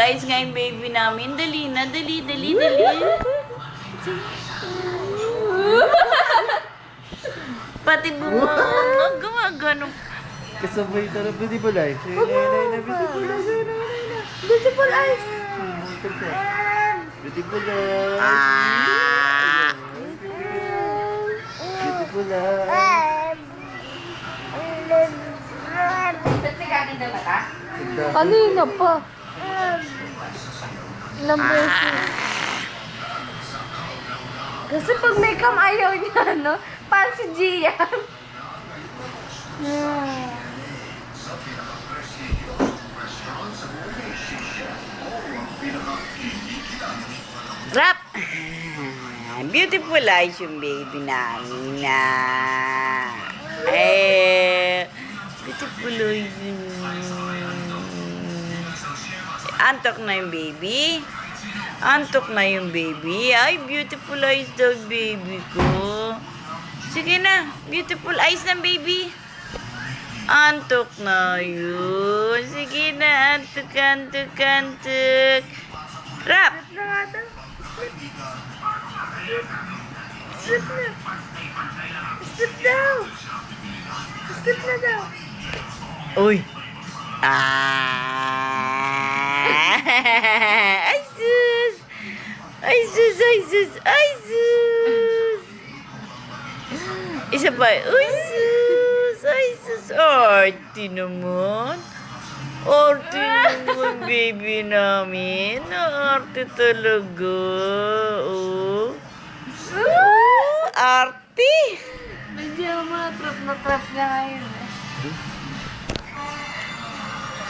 eyes nga yung baby namin. Dali na, dali. Pati bunga, gumagano. Kasabay na beautiful eyes. Beautiful eyes. Beautiful eyes. Beautiful eyes. Beautiful eyes. Kanina pa. Ilang beses. Kasi pag may cam ayaw niya, no? Parang si Gia. Rap! Beautiful eyes yung baby namin na. Beautiful eyes yun. Antok na yung baby. Antok na yung baby. Ay, beautiful eyes daw baby ko. Sige na, beautiful eyes ng baby. Antok na yun. Sige na, antok. Rap! Slip na. Slip daw. Slip na daw. Uy! Ay, sus! Ay, sus! Isa pa. Uy, sus! Ay, sus! Arty naman. Arty naman, baby namin. Arty talaga. Oh. Arty! Medyo mga trap na trap niya ngayon.